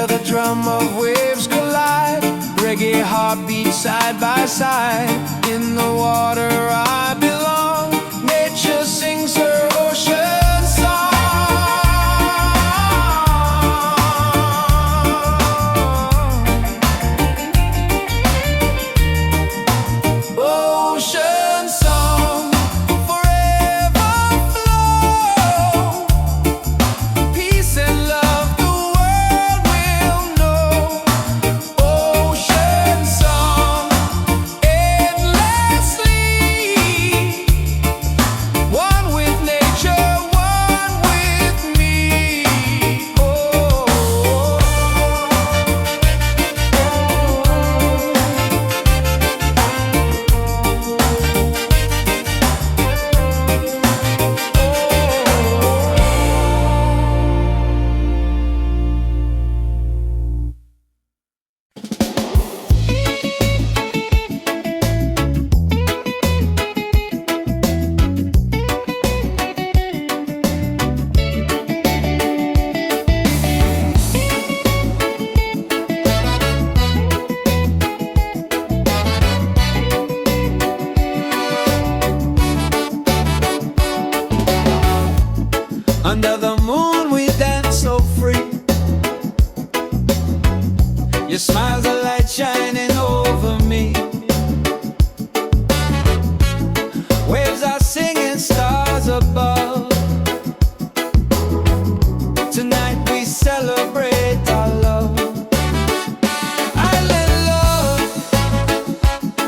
where the drum of waves collide. Reggae heartbeat side by side. In the water I belong. Nature sings her ocean song. Ocean song, forever flow. Peace and love the world will know. Ocean song, endlessly. One with nature, one with me. Under the moon we dance so free. Your smile's a light shining over me. Waves are singing, stars above. Tonight we celebrate our love. Island love,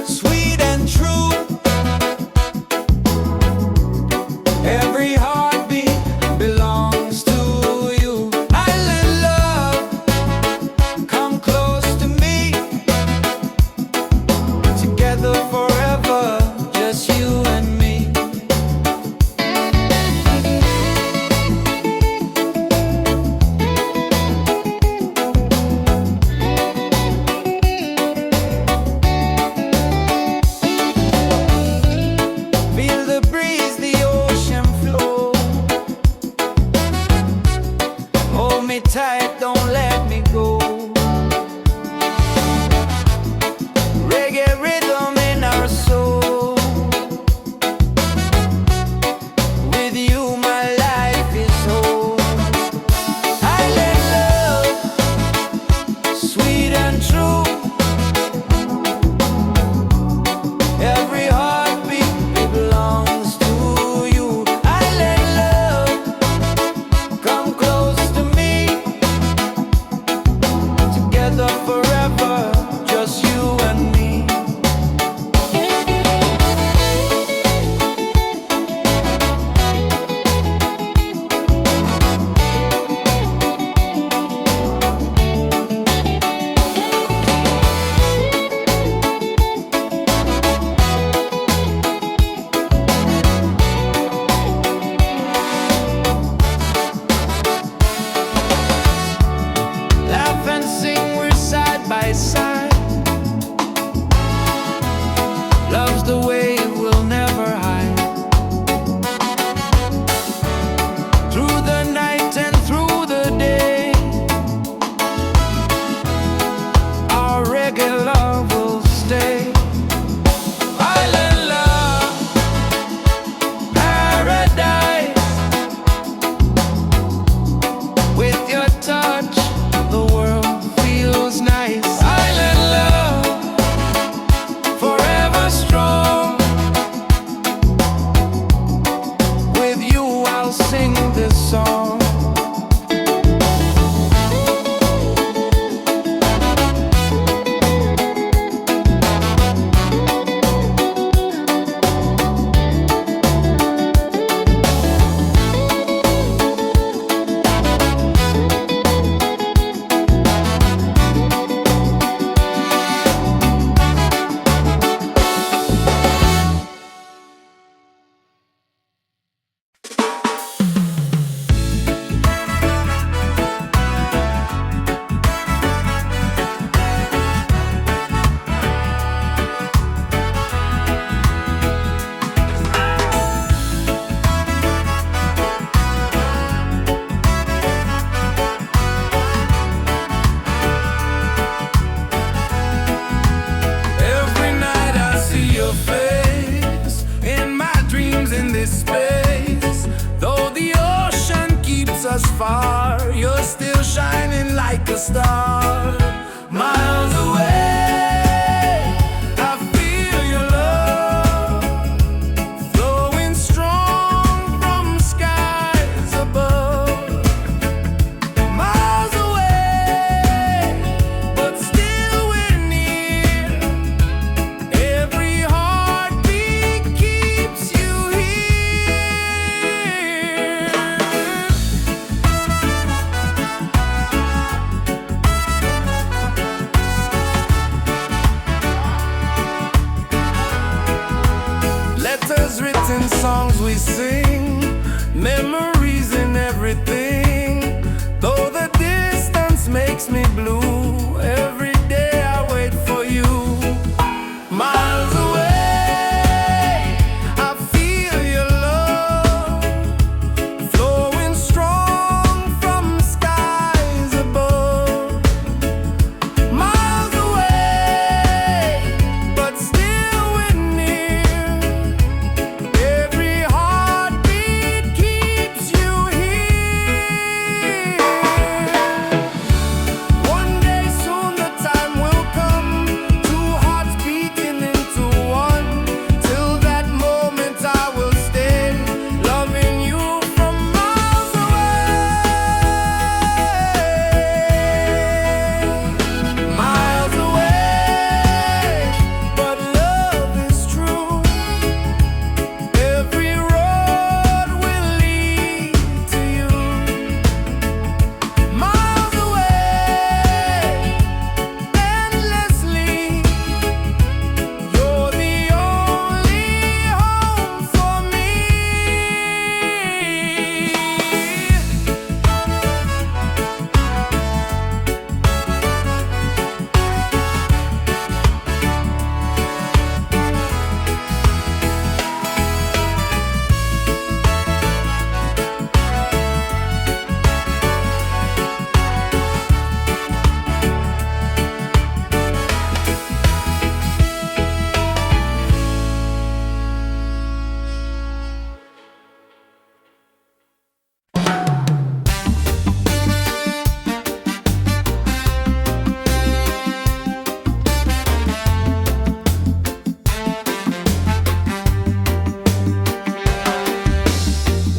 sweet and true. Every heartbeat belongs to you. Island love, come close to me. Together forever, just you and me. Feel the breeze, the ocean flow. Hold me tight, don't let me go. Reggae rhythm in our soul. With you my life is whole. Island love, sweet and true. Every heartbeat belongs to you. Island love, come close to me. shining like a star. Miles away, I feel your love flowing strong from skies above. Miles away, but still we're near. Every heartbeat keeps you here. Letters written, songs we sing, memories in everything. Though the distance makes me blue, every day I wait for you. Miles away, I feel your love flowing strong from skies above. Miles away, but still we're near. Every heartbeat keeps you here. One day soon the time will come, two hearts beating into one. Till that moment I will stay, loving you from miles away. Miles away, but love is true. Every road will lead to you. Miles away, endlessly. You're the only home for me.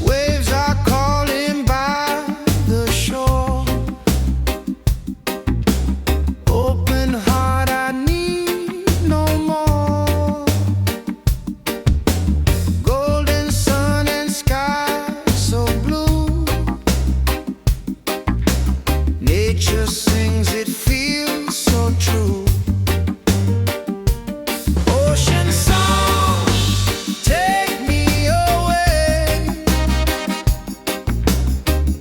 Waves are calling by the shore. Open heart, I need no more. Golden sun and sky so blue. Nature sings, it feels so true. Ocean song, take me away.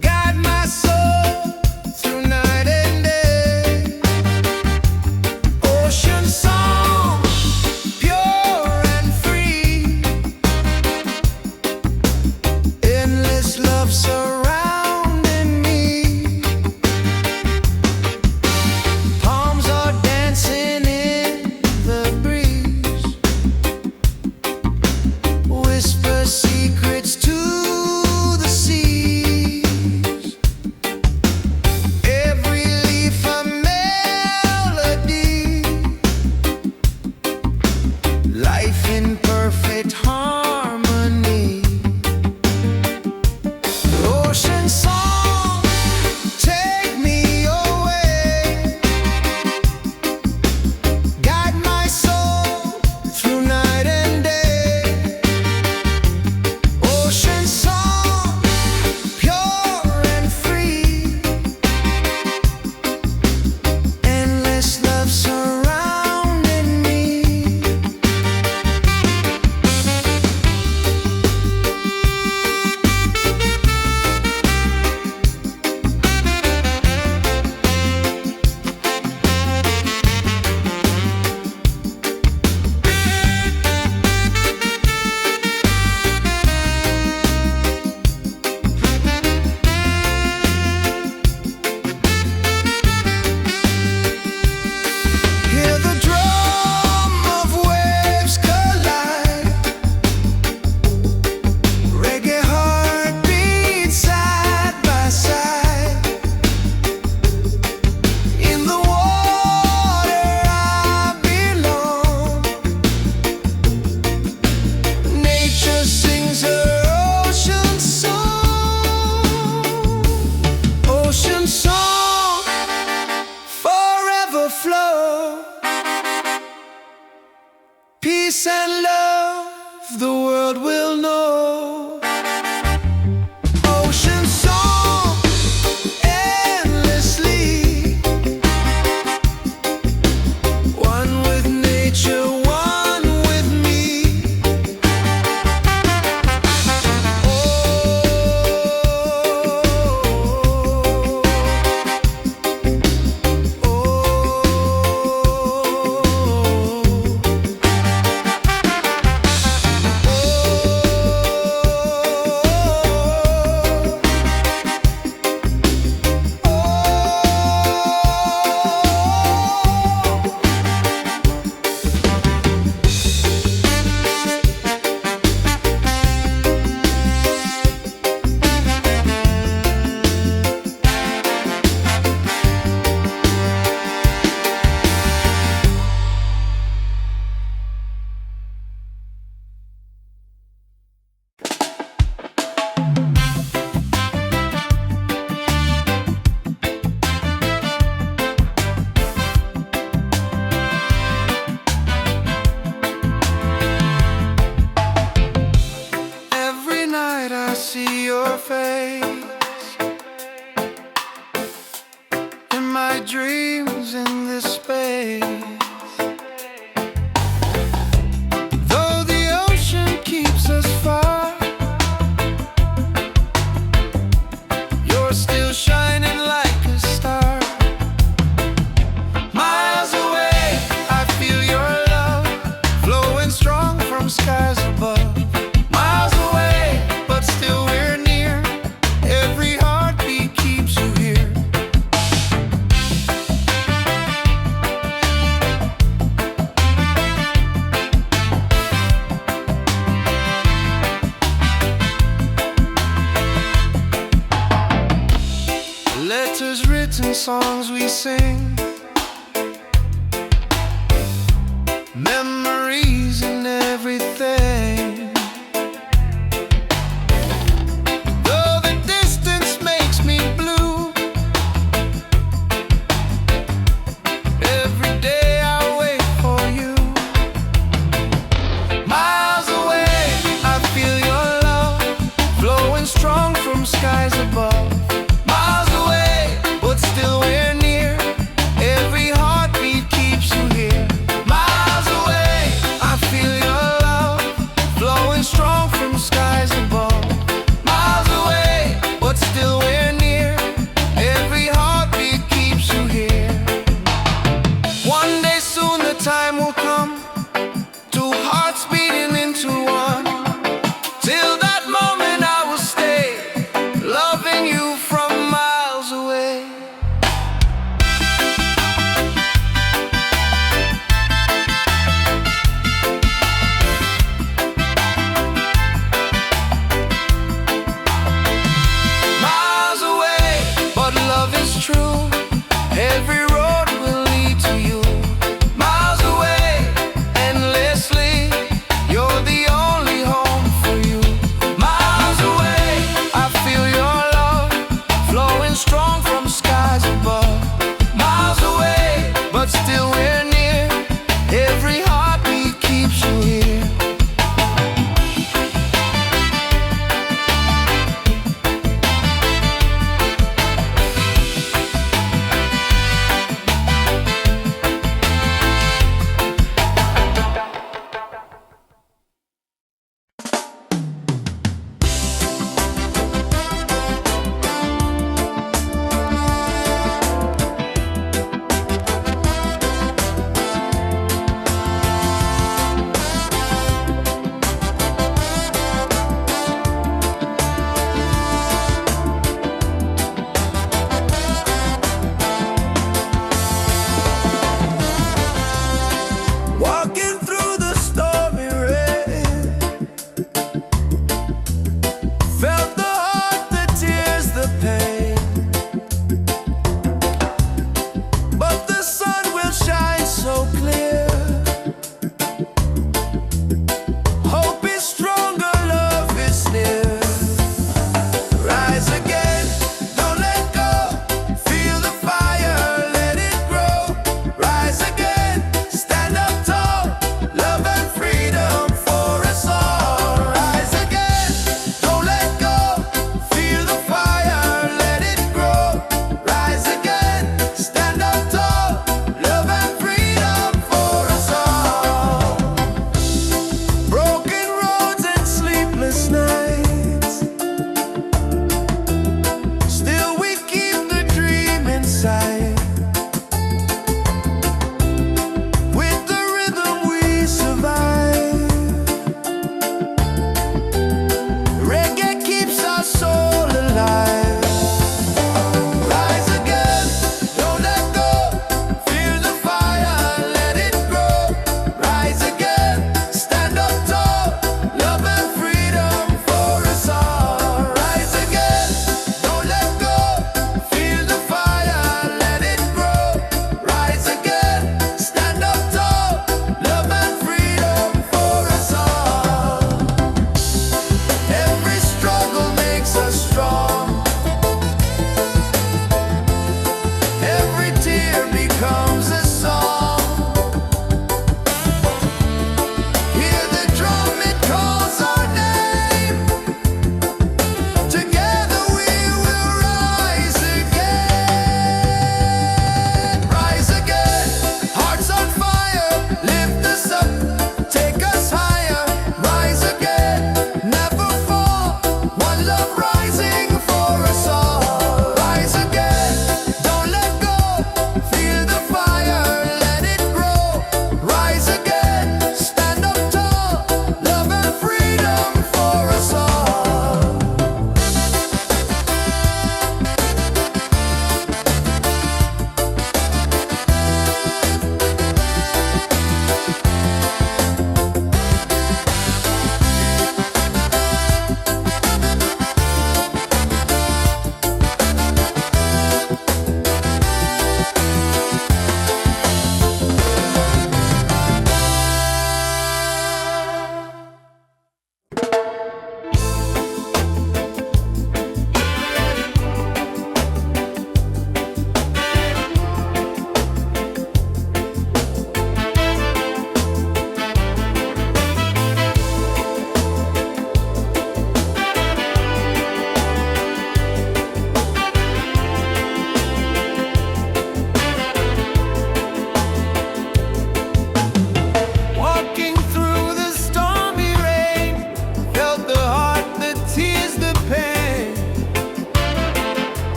Guide my soul through night and day. Ocean song, pure and free. Endless love surrounding me. my dreams in this space. Though the ocean keeps us far, you're still shining like a star. Miles away, I feel your love flowing strong from skies above. Miles away, but still we're near. Every heartbeat keeps you here. Letters written, songs we sing, memories and everything. Though the distance makes me blue, every day I wait for you. Miles away, I feel your love flowing strong from skies above. Miles away, but still we're near. Every heartbeat keeps you here. Miles away, I feel your love flowing strong from skies above. Miles away, but still we're near. Every heartbeat keeps you here. One day soon the time will come, two hearts beating into one. Till that moment I will stay, loving you from miles away. Miles away, but love is true. Every road will lead to you. Miles away, endlessly, you're the only home for you. Miles away, I feel your love flowing strong from skies above. Miles away, but still we're near. Every heartbeat keeps you here.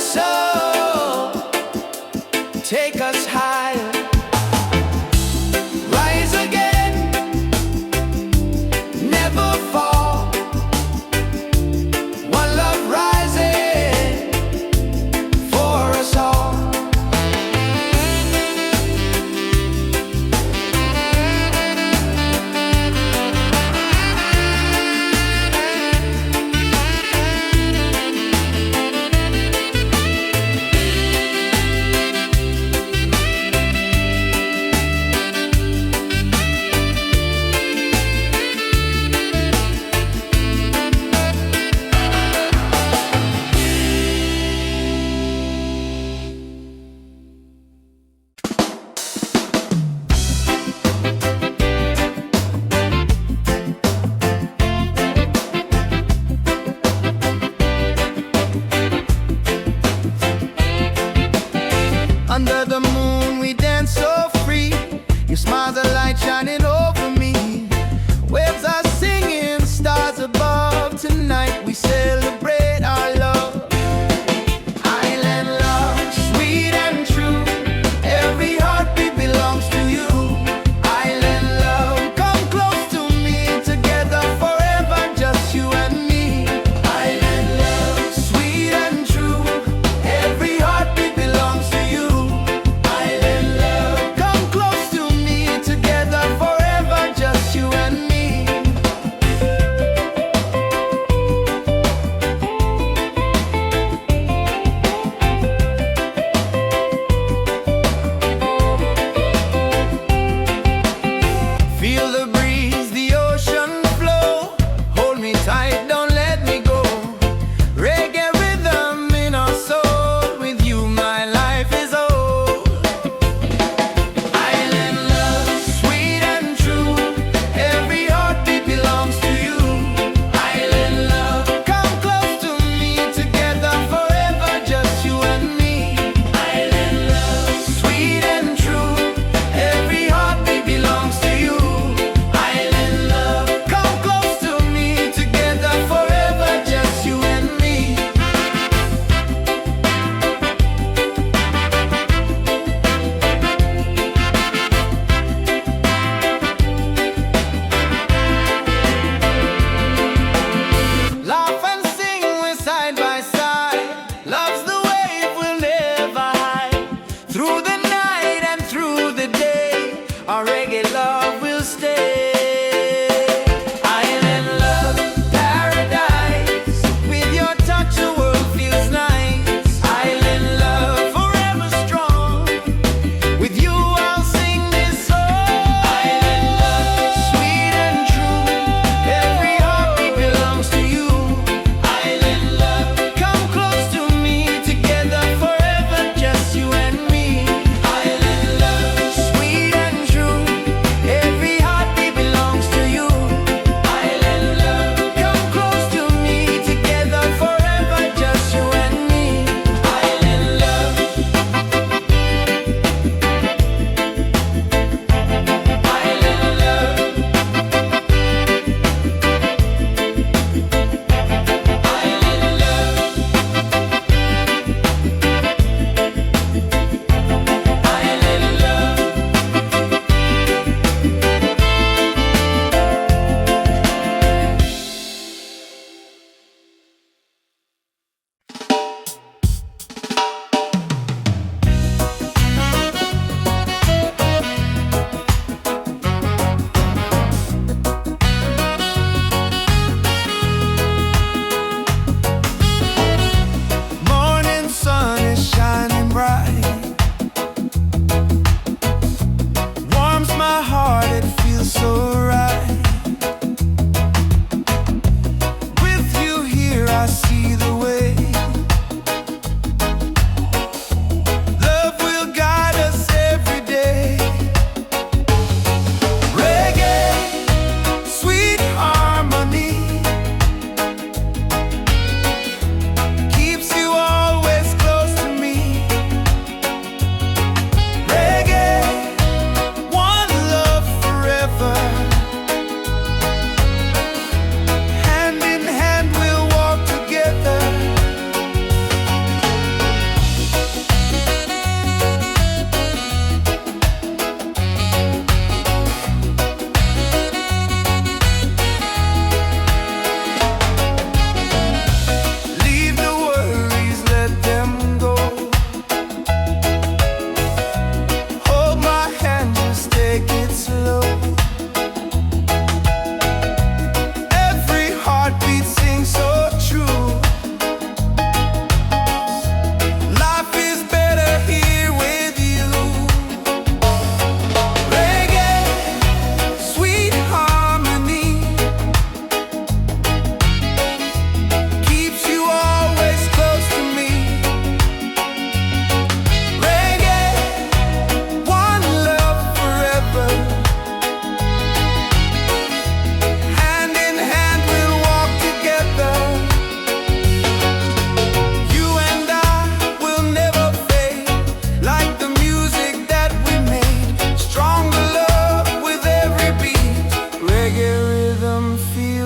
soul, take us higher, rise again, never fall. One love rising for us all.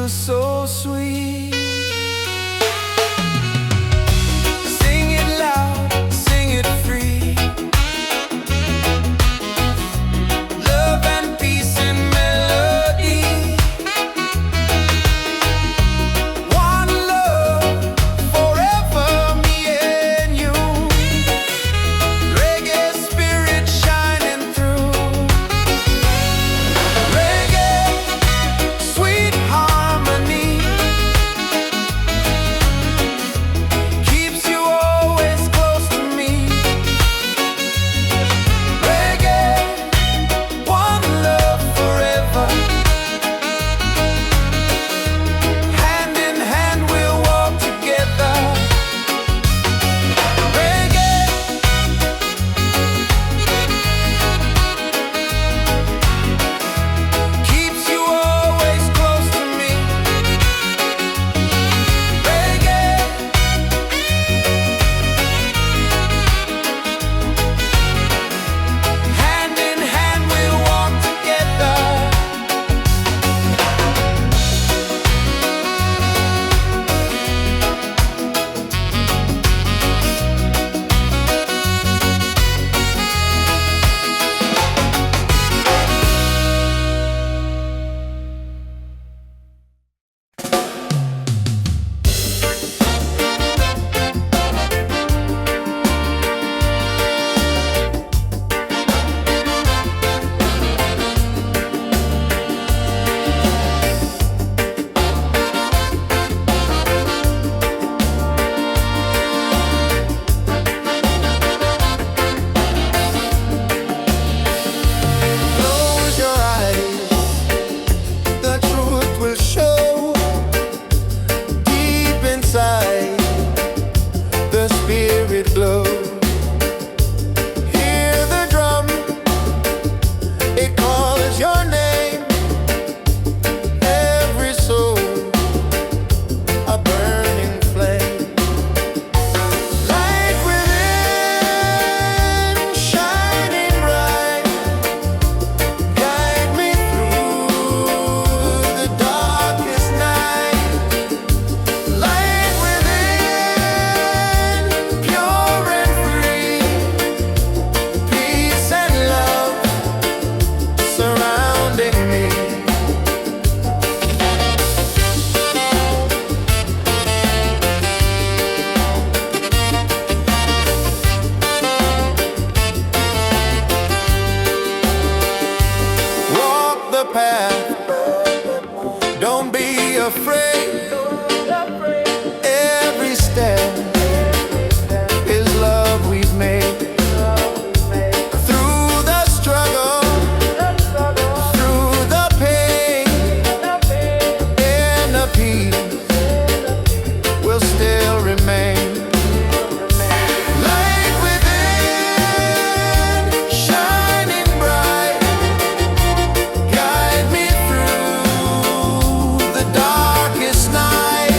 feels so sweet. Sing it loud, sing it free. Love and peace and melody. One love forever, me and you. Reggae spirit shining through. Reggae, sweet harmony, keeps you always close to me. Reggae, one love forever. Hand in hand we'll walk together. Reggae, keeps you always close to me. Reggae, hand in hand we'll walk together. Close your eyes, the truth will show. Deep inside, the spirit glows. Hear the drum, it calls your name. Every soul, a burning flame. Light within, shining bright. Guide me through the darkest night. Light within, pure and free. Peace and love surrounding me. Walk the path, don't be afraid. Every step is love we've made. Through the struggle, through the pain, inner peace will still remain. Light within, shining bright. Guide me through the darkest night.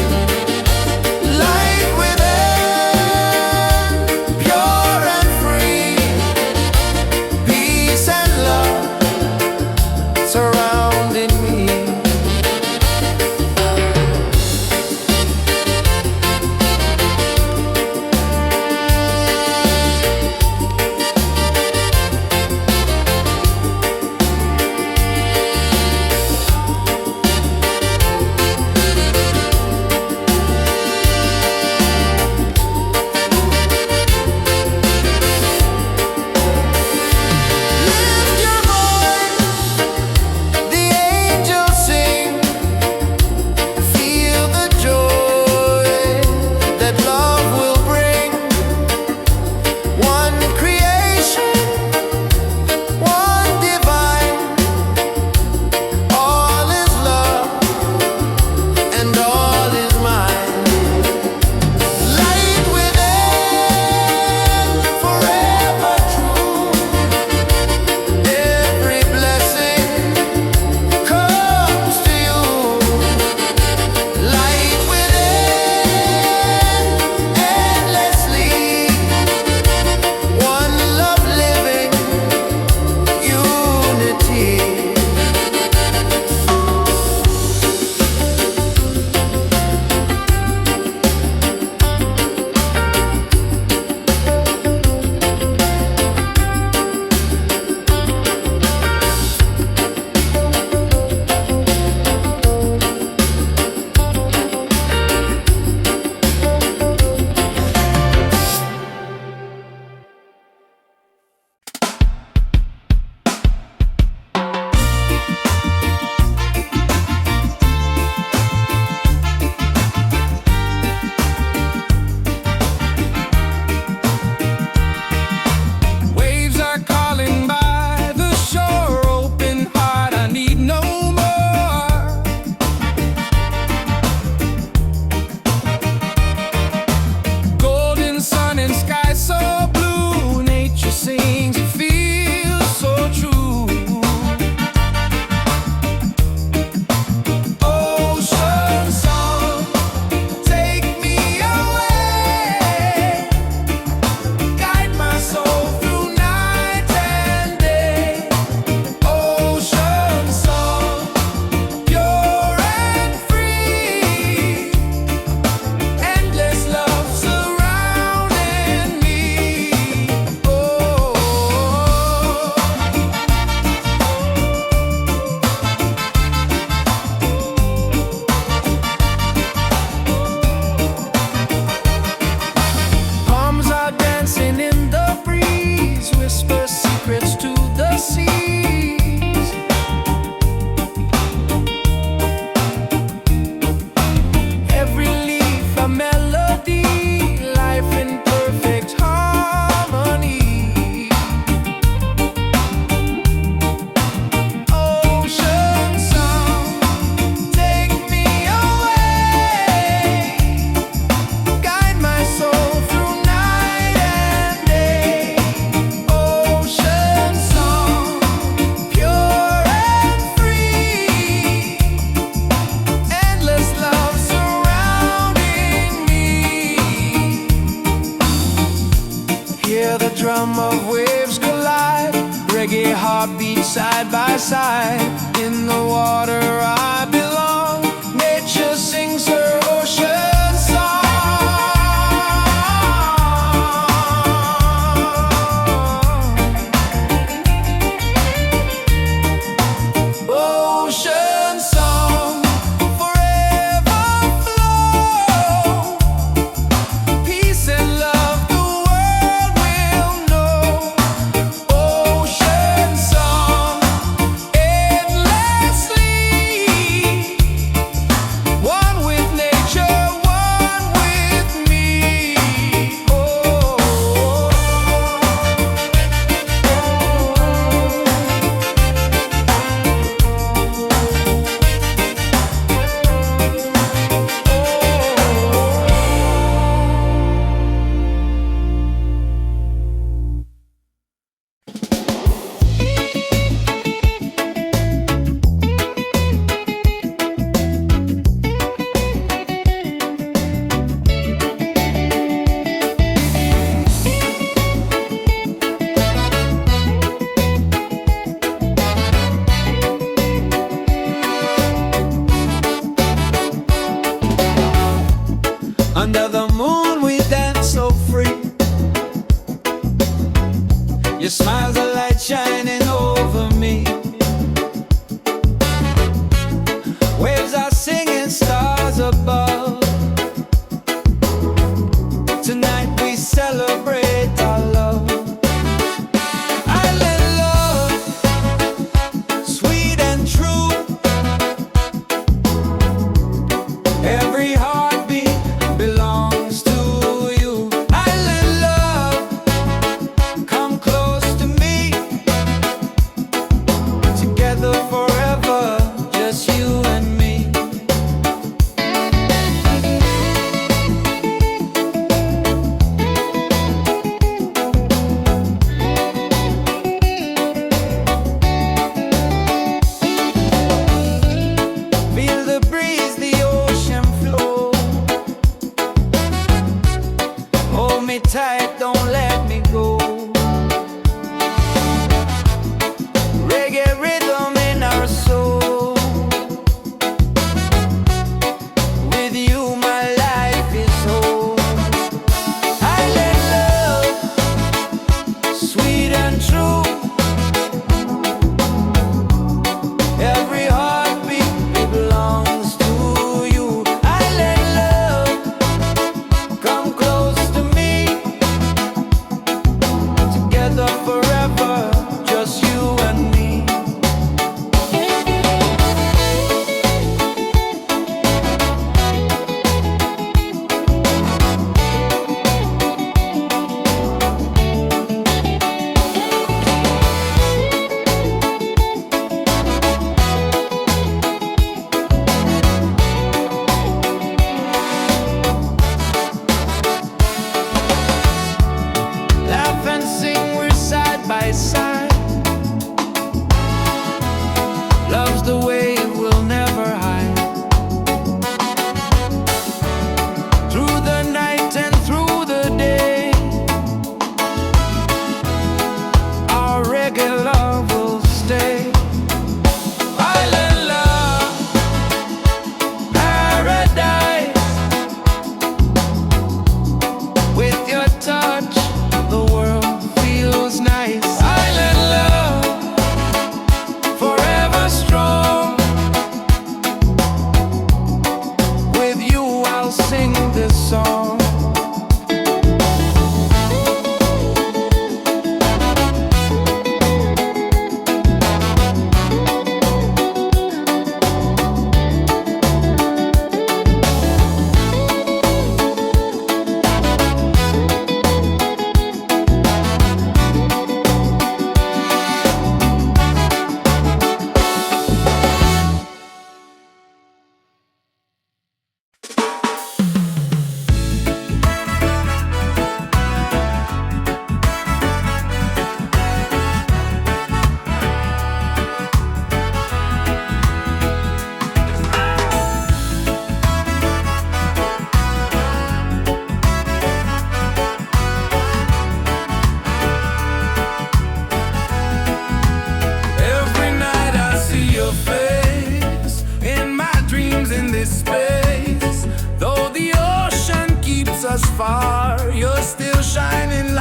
side by side. In the water I belong. Nature sings her ocean song. Ocean song, forever flow. Peace and love the world will know. Ocean song, endlessly. One with nature, one with me. Oh. Under the moon we dance so free. Your smile's a light shining over me. Waves are singing, stars above. Tonight we celebrate our love. Island love, sweet and true. Every heartbeat belongs to you. Island love, come close to me. Together forever, just you and me. Feel the breeze, the ocean flow. Hold me tight, don't let me go. Reggae rhythm in our soul. With you my life is whole. Island love, sweet and true. Every heartbeat belongs to you. Island love, come close to me. Together forever, just you and me. Laugh and sing, we're side by side. Love's the wave we'll never hide. Through the night and through the day, our reggae love will stay. Island love, paradise. With your touch, the world feels nice. Island love, forever strong. With you I'll sing this song.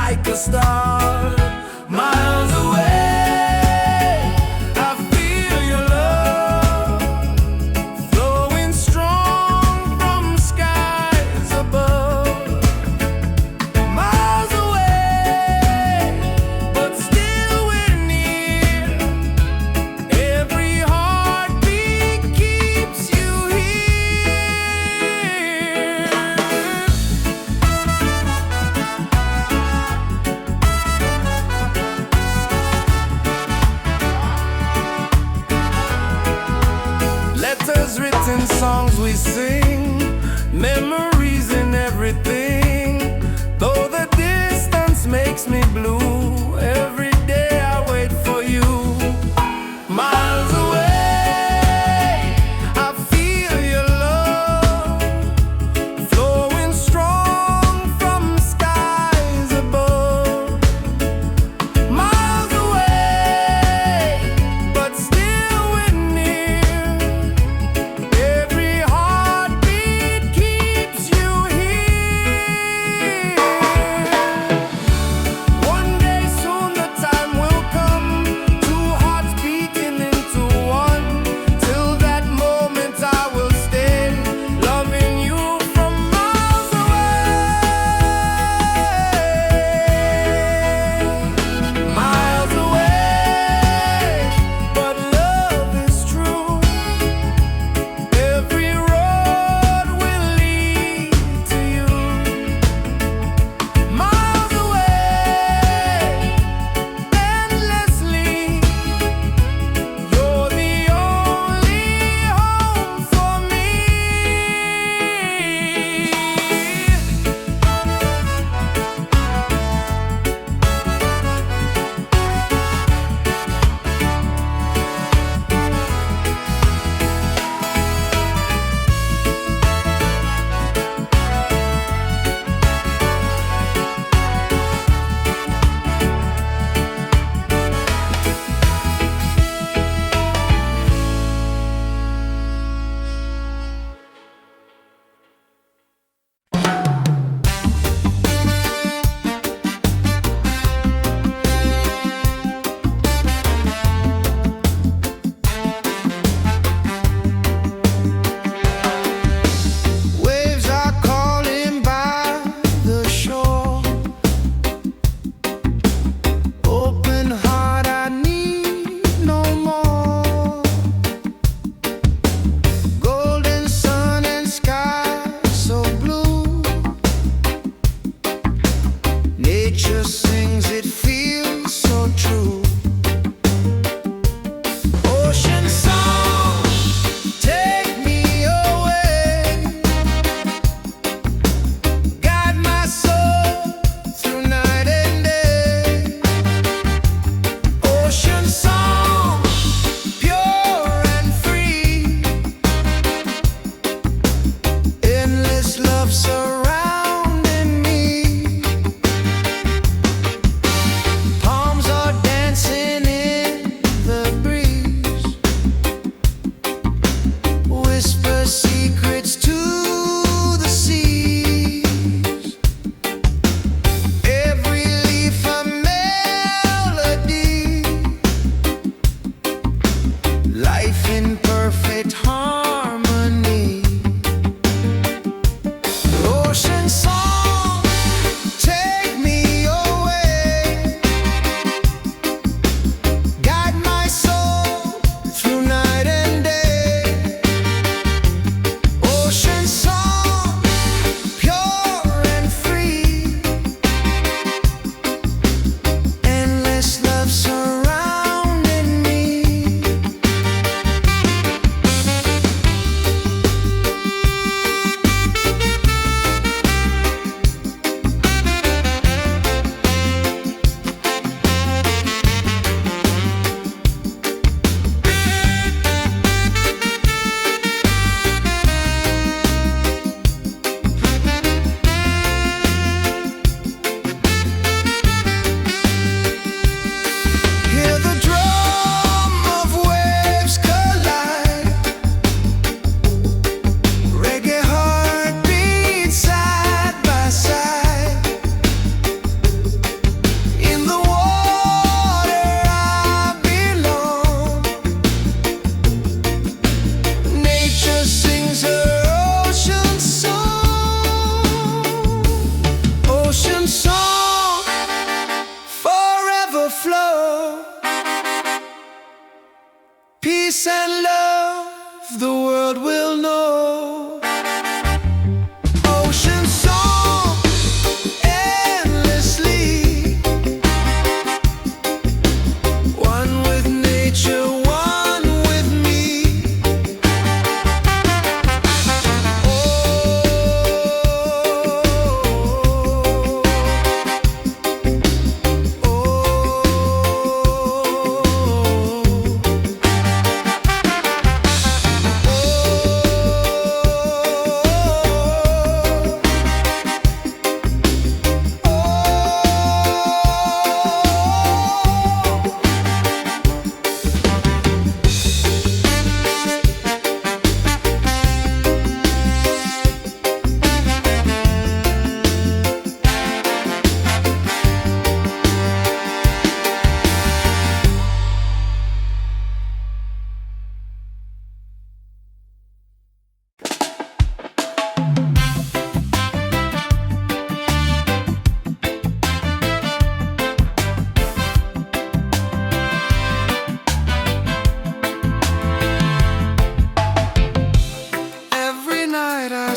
like a star. Miles away, I feel your love flowing strong from skies above. Miles away, but still we're near. Every heartbeat keeps you here. Letters written, songs we sing, memories in everything. Though the distance makes me blue, every day I wait for you. Miles away, I feel your love flowing strong from skies above. Miles away, but still we're near. Every heartbeat keeps you here.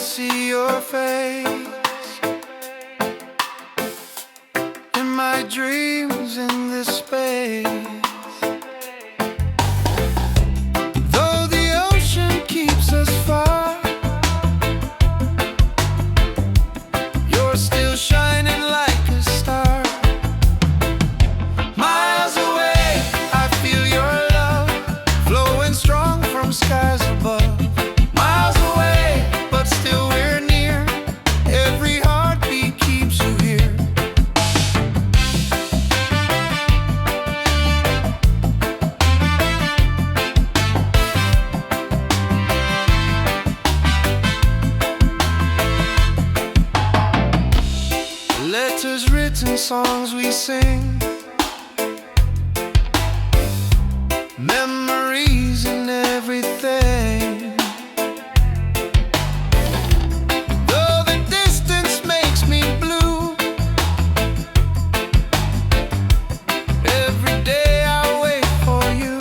see your face in my dreams in this space. Though the ocean keeps us far, you're still shining like a star. Miles away, I feel your love flowing strong from skies above. Miles away, but still we're near. Every heartbeat keeps you here. Letters written, songs we sing, memories and everything. Though the distance makes me blue, every day I wait for you.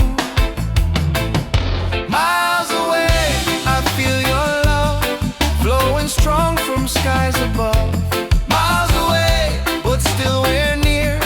Miles away, I feel your love flowing strong from skies above. Miles away, but still we're near.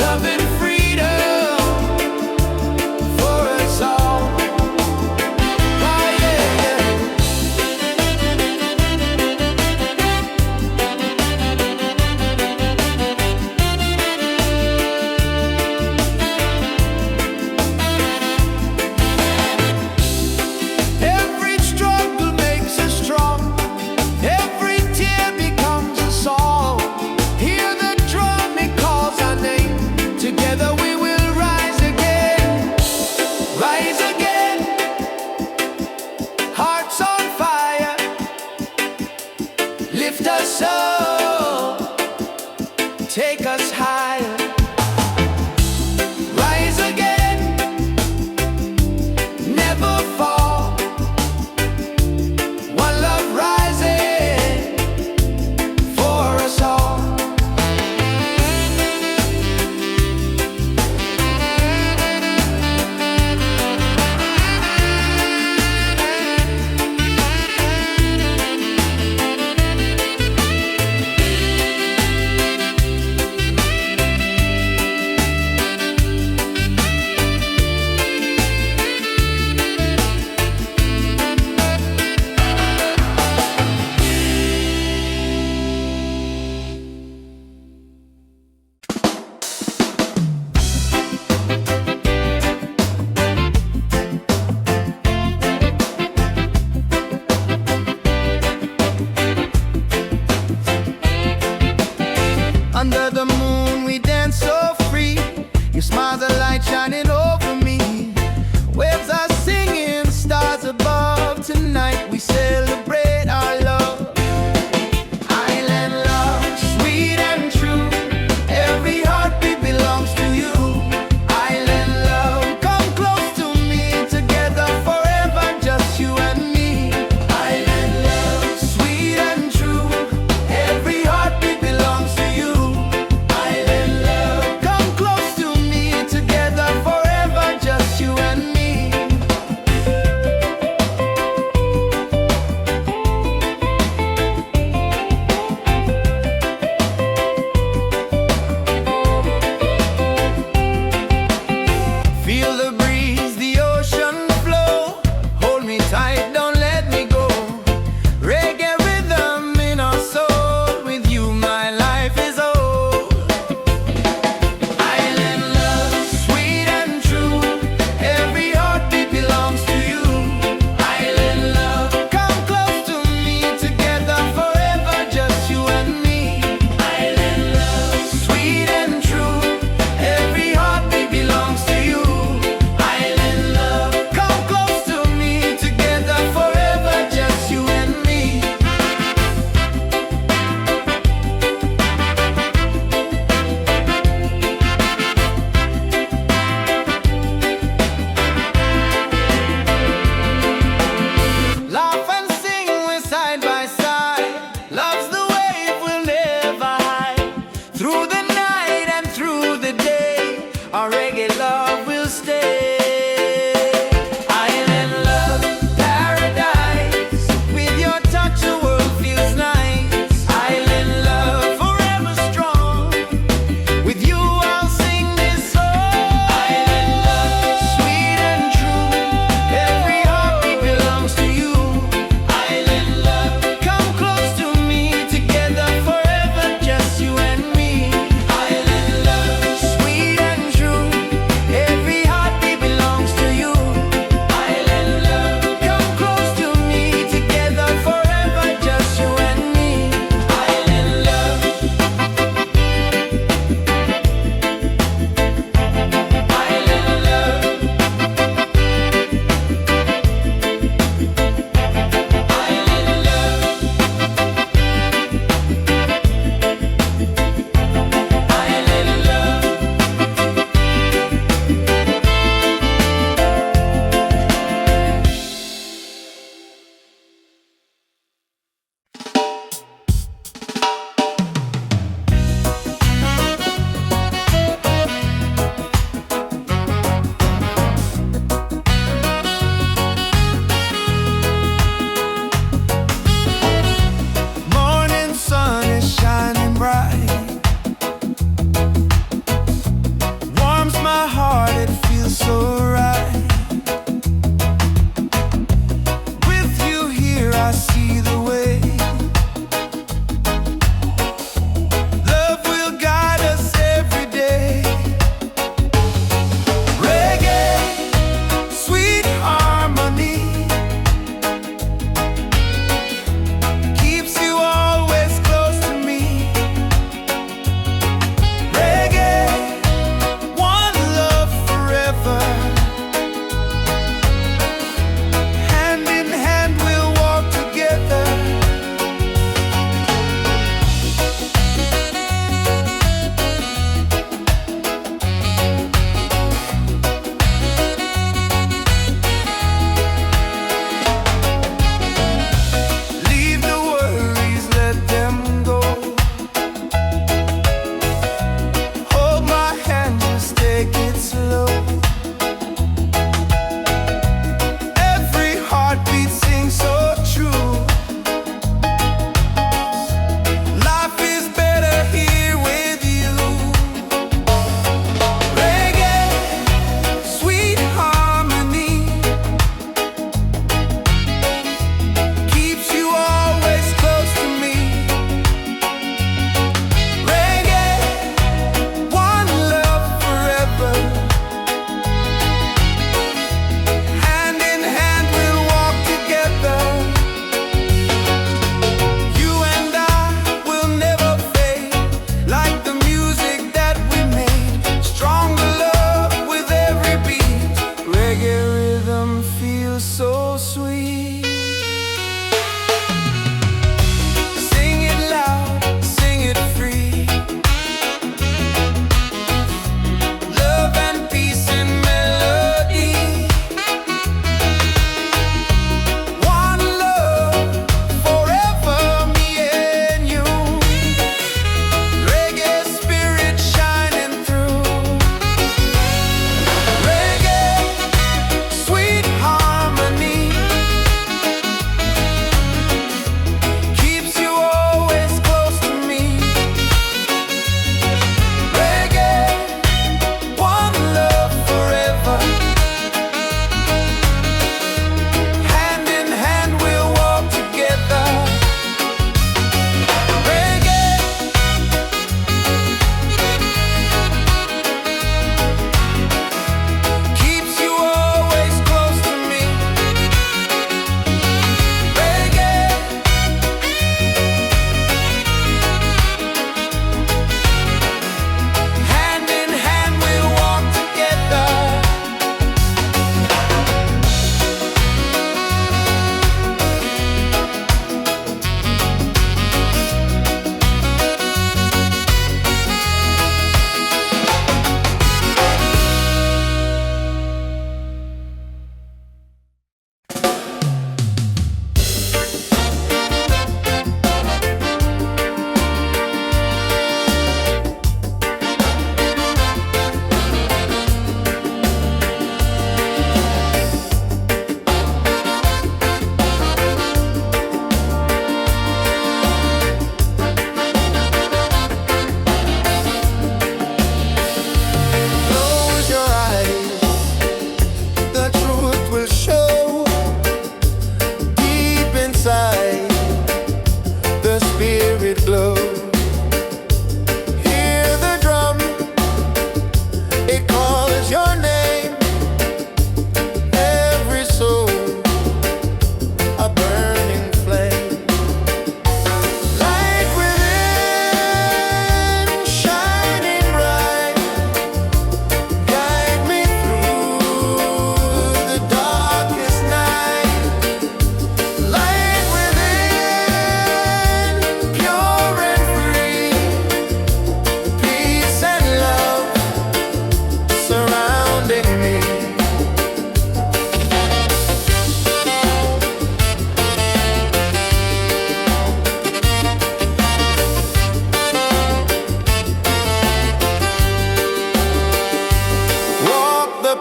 love and freedom for us all. Oh, yeah. Every struggle makes us strong. Every tear becomes a song. Hear the drum, it calls our name. Together we will rise again. Rise again. Hearts on fire. Lift us up. Take us higher. Rise again. Never fall. One love rising for us all. Under the moon we dance so free. Your smile's a light shining over me. Waves are singing, stars above. Tonight we celebrate our love. Island love, sweet and true. Every heartbeat belongs to you. Island love, come close to me. Together forever, just you and me. Island love, sweet and true. Every heartbeat belongs to you. Island love, come close to me. Together forever, just you and me. Feel the breeze, the ocean flow. Hold me tight, don't let me go. Reggae rhythm in our soul. With you my life is whole. Island love, sweet and true. Every heartbeat belongs to you. Island love, come close to me. Together forever, just you and me. Island love, sweet and true. Every heartbeat belongs to you. Island love, come close to me. Together forever, just you and me. Laugh and sing, we're side by side. Love's the wave, we'll never hide. Through the night and through the day, our reggae love will stay. Island love, paradise. With your touch, the world feels nice. Island love, forever strong. With you, I'll sing this song. Island love, sweet and true. Every heartbeat belongs to you. Island love, come close to me. Together forever, just you and me. Island love, sweet and true.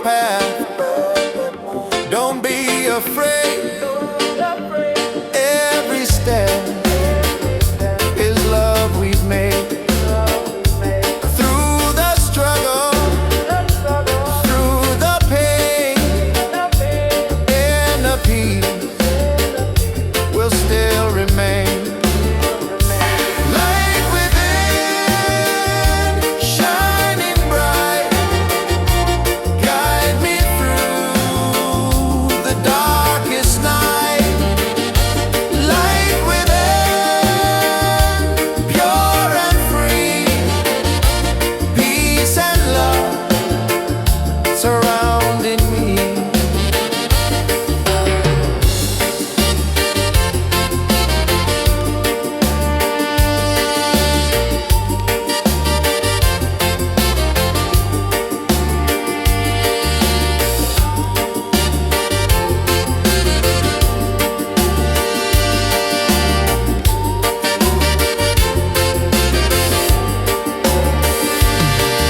path. Don't be afraid. Every step is love we've made. Through the struggle, through the pain, and the peace will still remain. Light within, shining bright, guide me through the darkest night. Light within, pure and free, peace and love surrounding me.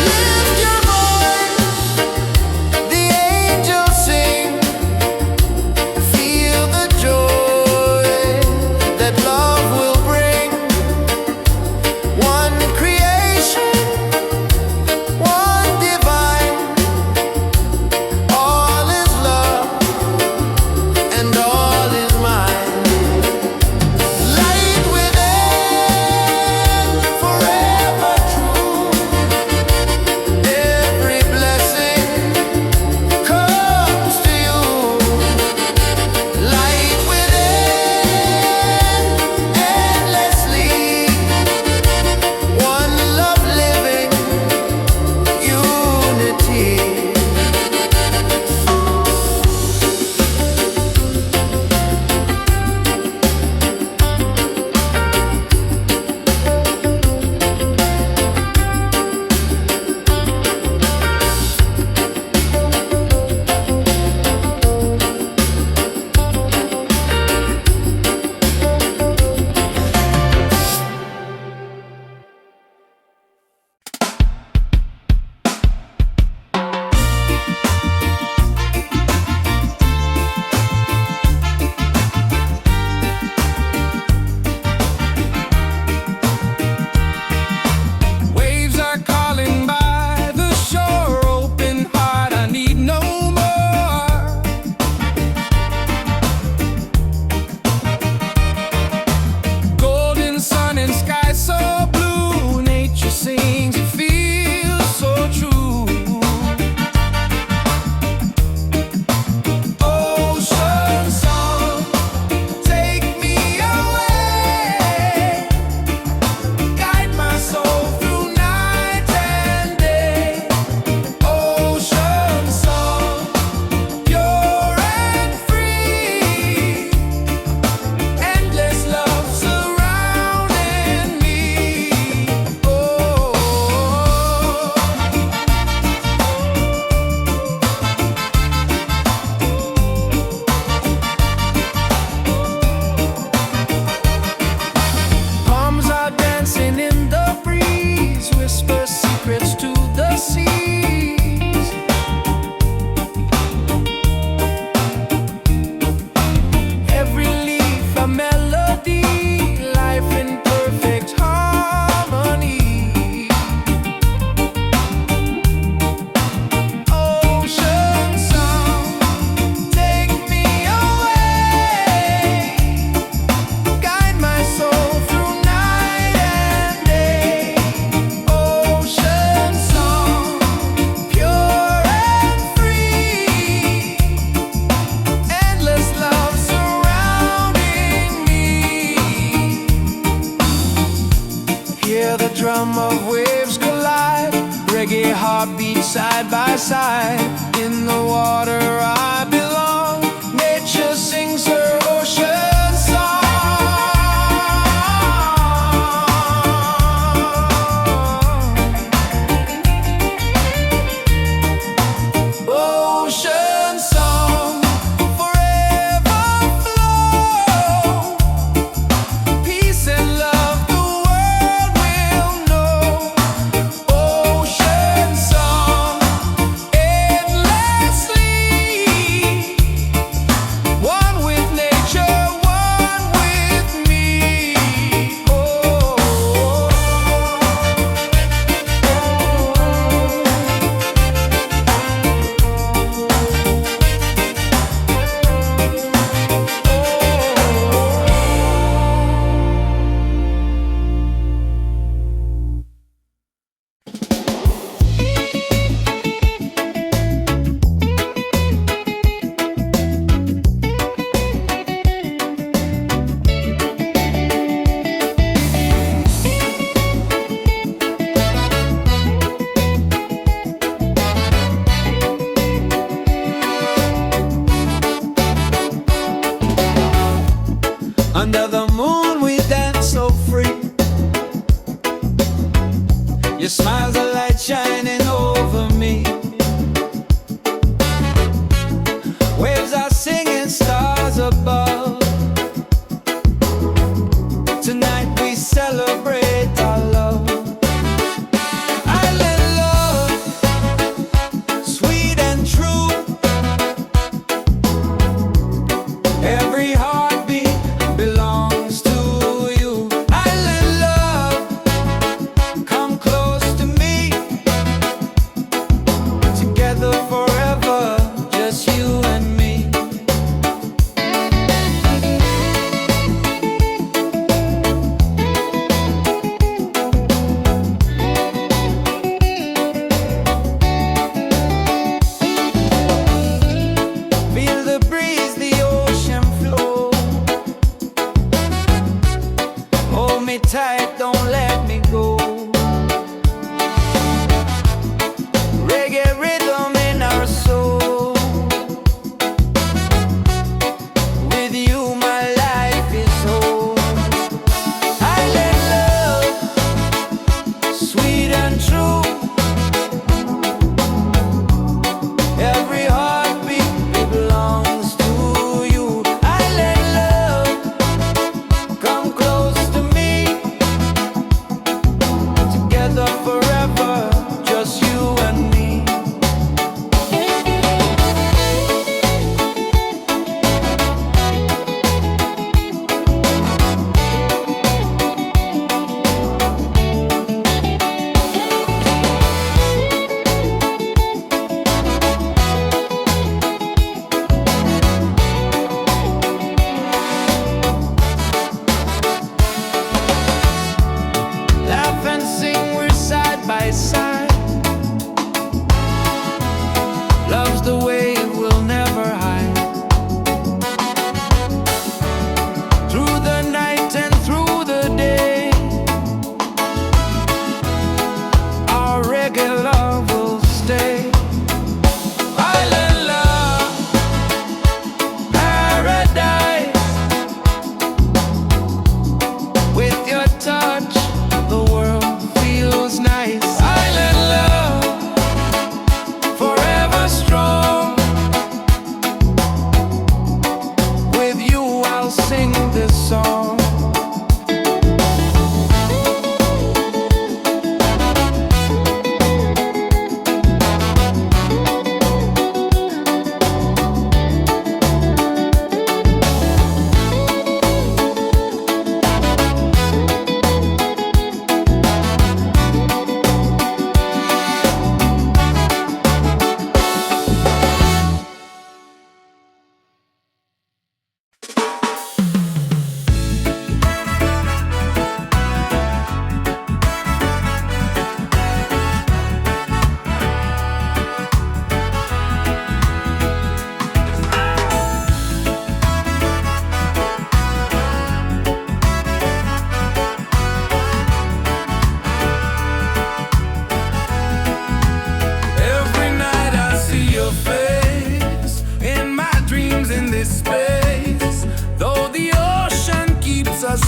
Lift your voice, the angels sing. Feel the joy that love will bring. One creation, one divine. All is love and all is mine. Light within, forever true. Every blessing comes to you. Light within, endlessly. One love living, unity. Waves are calling by the shore, open heart, I need no more. Golden sun and sky so blue, nature sings, it feels so true. Ocean song, take me away, guide my soul through night and day. Ocean song, pure and free, endless love surrounding me. Palms are dancing in the breeze, whisper secrets to the seas. Every leaf a melody, life in perfect harmony. Ocean song, take me away, guide my soul through night and day. Ocean song, pure and free, endless love surrounding me. Hear the drum of waves collide, reggae heartbeat side by side. In the water I belong, nature sings her ocean song. Ocean song, forever flow, peace and love the world will know. Ocean song, endless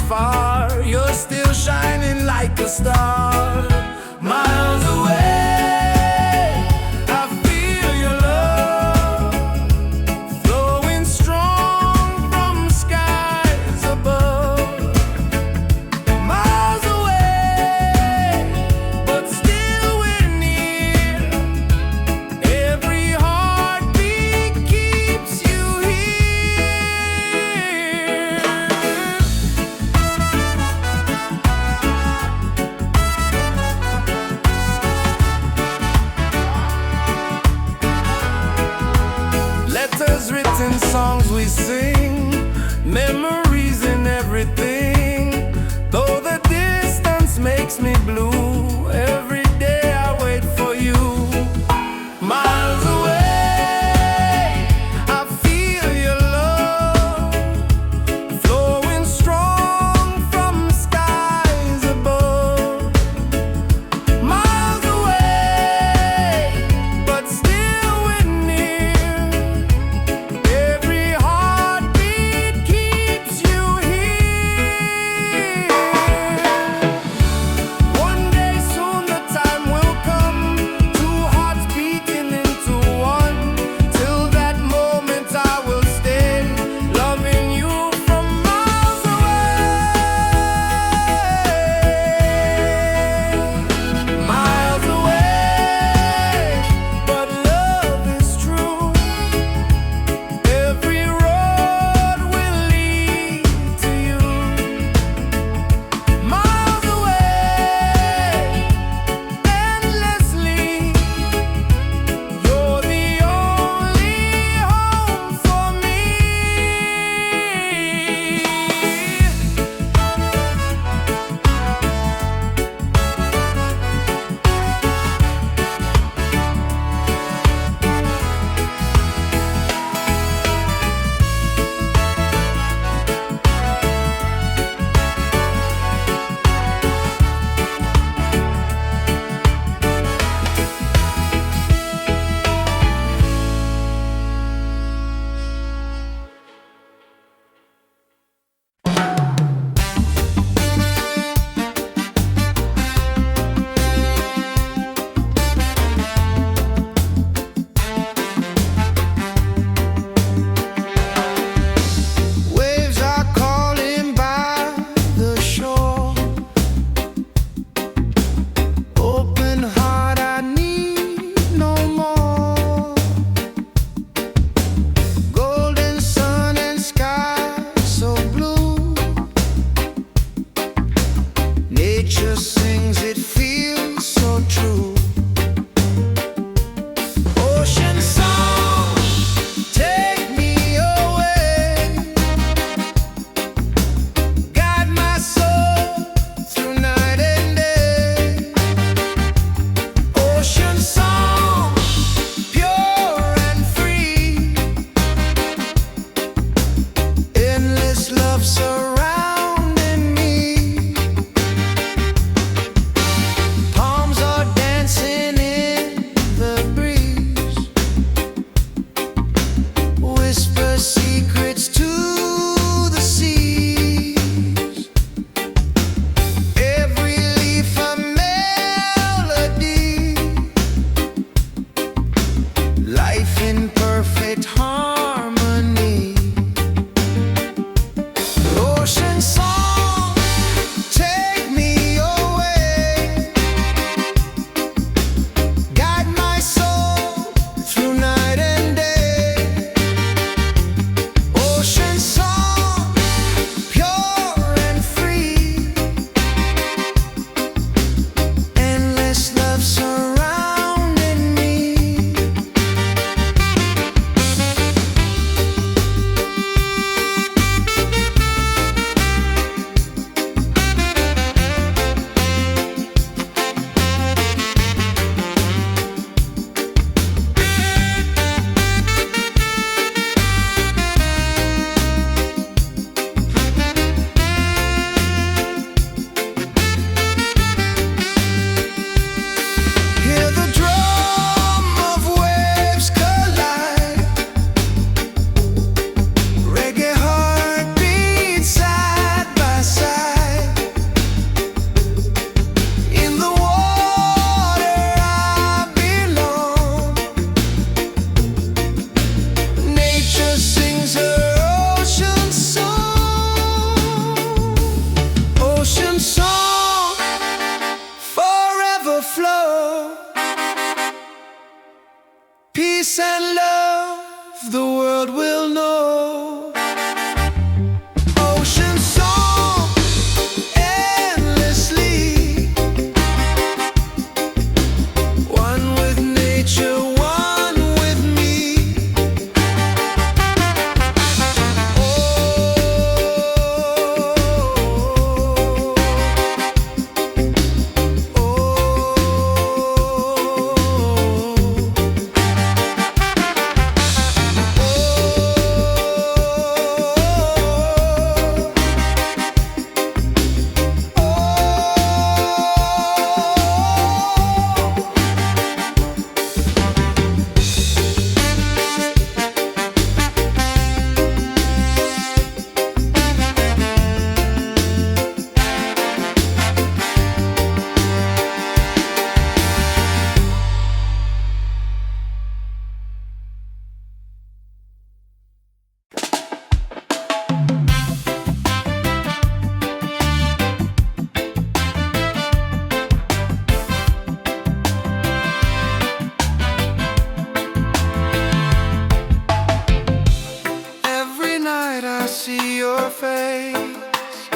far, you're still shining like a star. Miles away, I feel your love flowing strong from skies above. Miles away, but still we're near. Every heartbeat keeps you here. Letters written, songs we sing, memories in everything. Though the distance makes me blue, every day I wait for you. Miles away, I feel your love flowing strong from skies above. Miles away, but still we're near. Every heartbeat keeps you here. One day soon the peace and love the world will know. Ocean song endlessly, one with nature, one with me. I see your face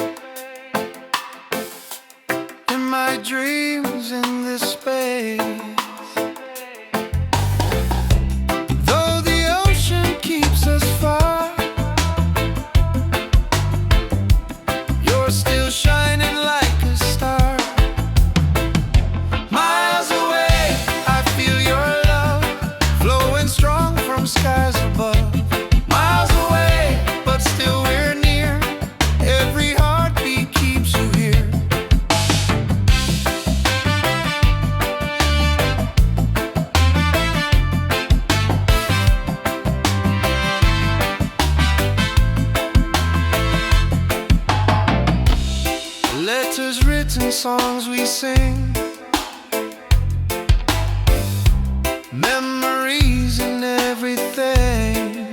in my dreams in this space. Though the ocean keeps us far, you're still shining like a star. Miles away, I feel your love flowing strong from skies above. Letters written, songs we sing, memories and everything.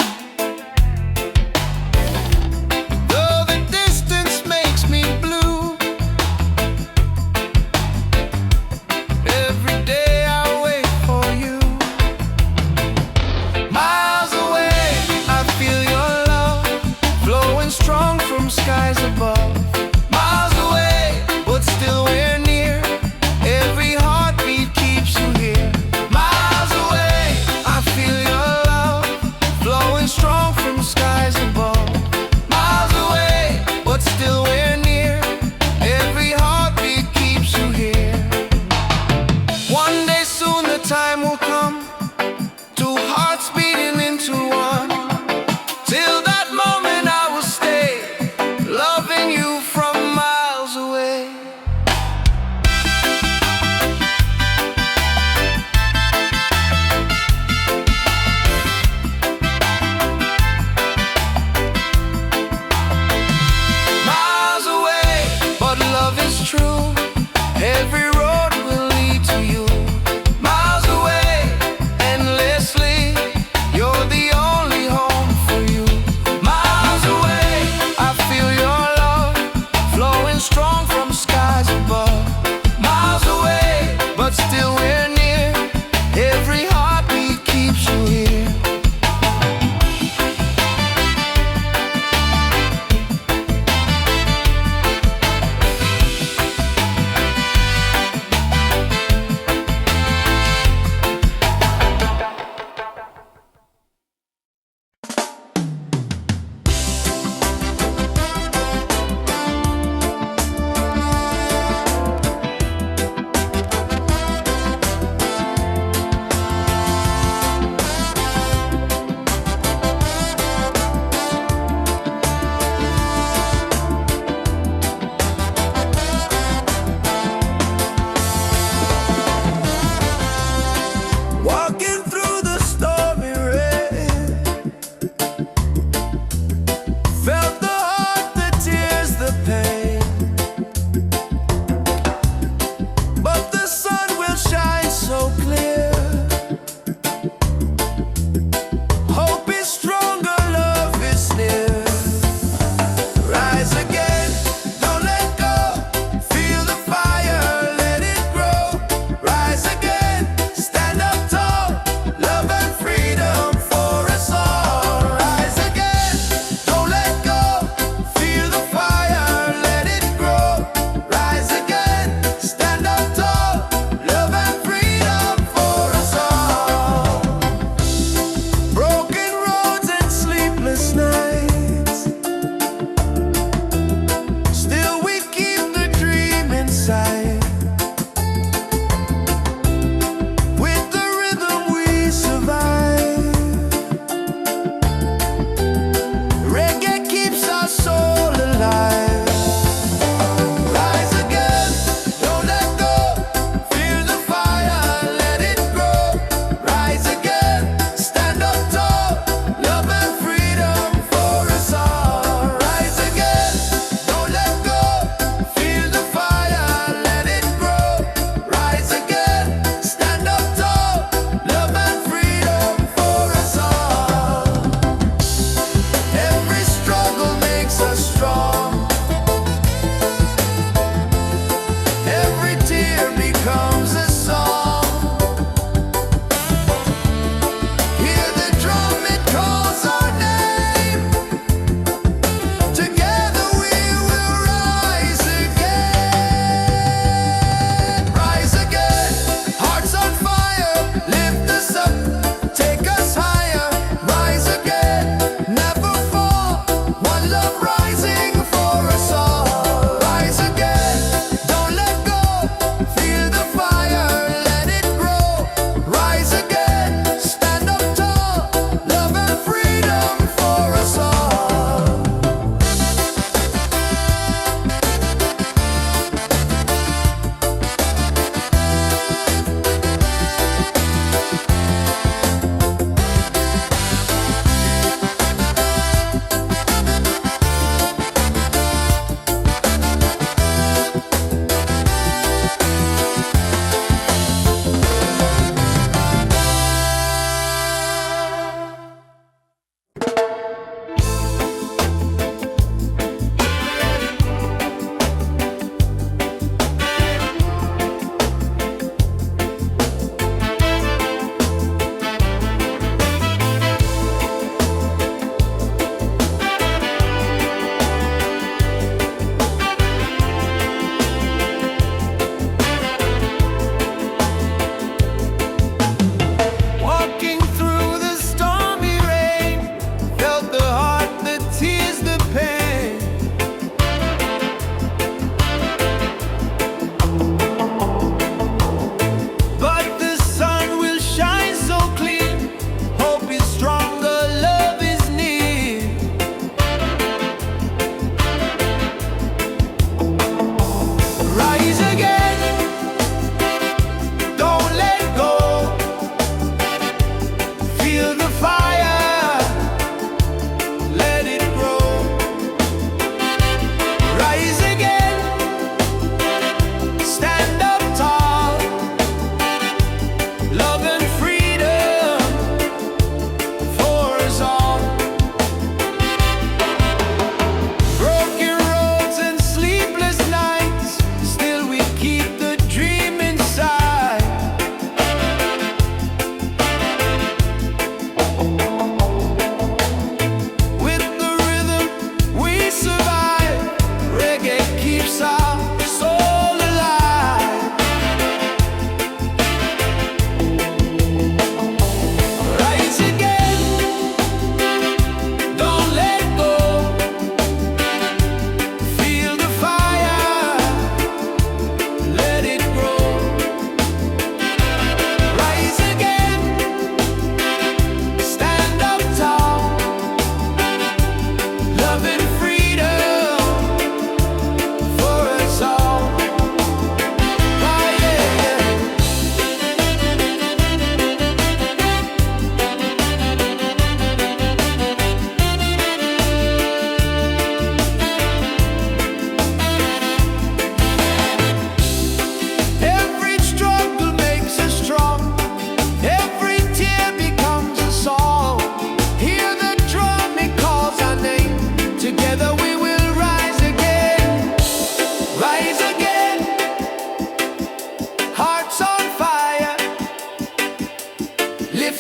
Though the distance makes me blue, every day I wait for you. Miles away, I feel your love flowing strong from skies above. Still we're near,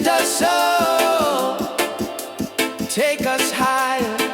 us so, take us higher.